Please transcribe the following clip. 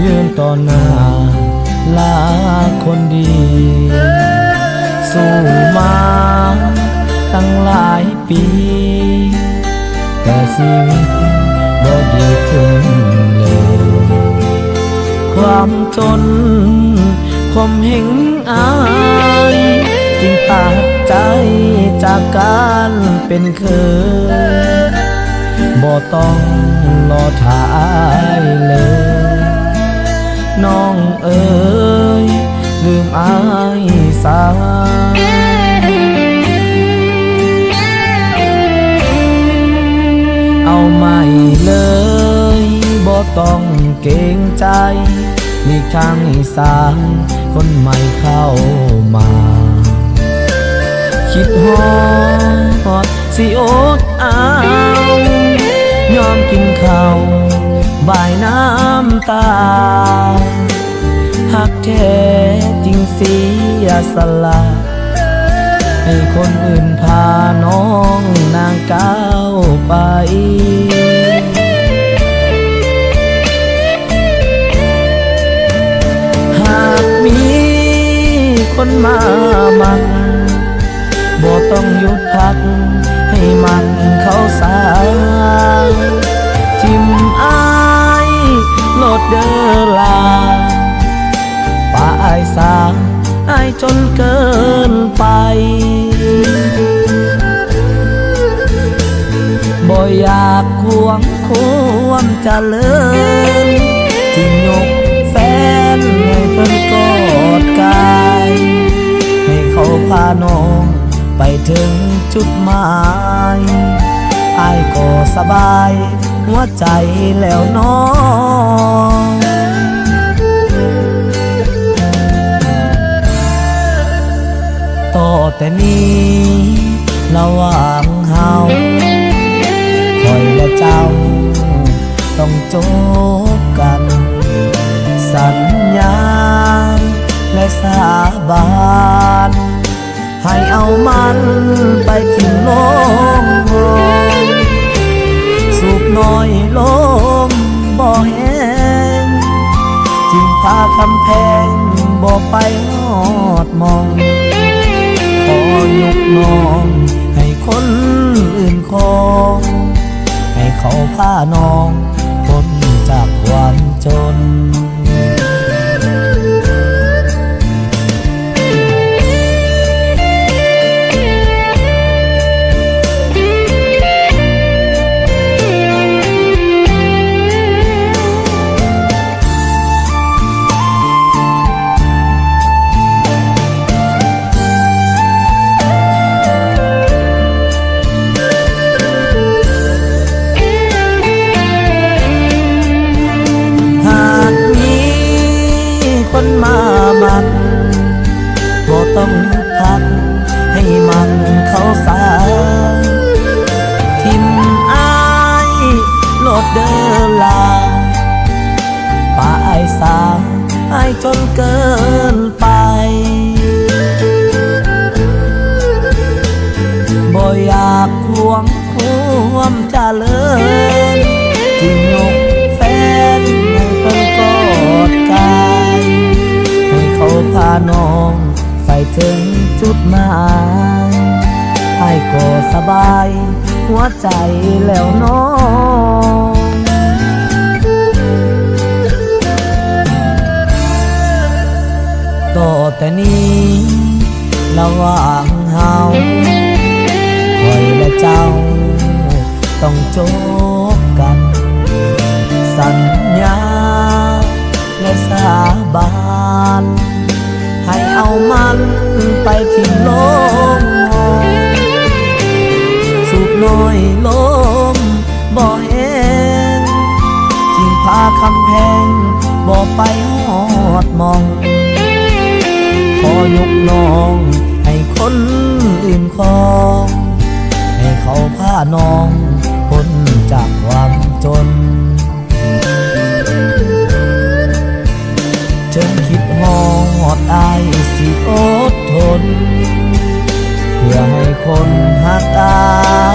ยืนต่อหน้าลาคนดีสู้มาตั้งหลายปีแต่ชีวิตบ่ดีขึ้นเลยความจนข่มเหงอายจึงตัดใจจากการเป็นเคยบ่ต้องรอท่ายเลยน้องเอ๋ยลืมอายสาเอาไม่เลยบ่ต้องเกรงใจหลีกทางให้สายคนใหม่เข้ามาคิดฮอดสิอดเอายอมกินข้าวบ่ายน้ำตาหักแท้จริงเสียสละให้คนอื่นพาน้องนางก้าวไปหากมีคนมามันบ่ต้องหยุดพักให้มันเข้าสายทิมอายโลดเด้อลาป่าอายสาอายจนเกินไปบ่อยากควงความเจริญที่ยกแฟนให้เพิ่นกอดกายให้เขาพาน้องไปถึงจุดหมายอายก็สบายหัวใจแล้วน้องต่อแต่นี้ระหว่างเฮาคอยและเจ้าต้องจบกันสัญญาและสาบานให้เอามันไปทิ้งลงสูบน้อยลมบ่แห้งจึงพาคำแพงบ่ไปฮอดมองขอยกน้องให้คนอื่นคองให้เขาพาน้องพ้นจากความจนคนมามันบ่ต้องหยุดพักให้มันเข้าสายทิมอายโลดเด้อลาป่าอายสาอายจนเกินไปบ่อยากควงความเจริญที่ยกแฟนให้เพิ่นกอดกายเขาพาน้องไปถึงจุดหมายให้ก็สบายหัวใจแล้วน้องต่อแต่นี้ระหว่างเฮาคอยและเจ้าต้องจบกันสัญญาและสาบานให้เอามันไปทิ้งลงสูบน้อยลมบ่แห้งจึงพาคำแพงบ่ไปฮอดมองขอยกน้องให้คนอื่นคองให้เขาพาน้องพ้นจากความจนจนคิดฮอดอายสิอดทนเพื่อให้คนหักอาย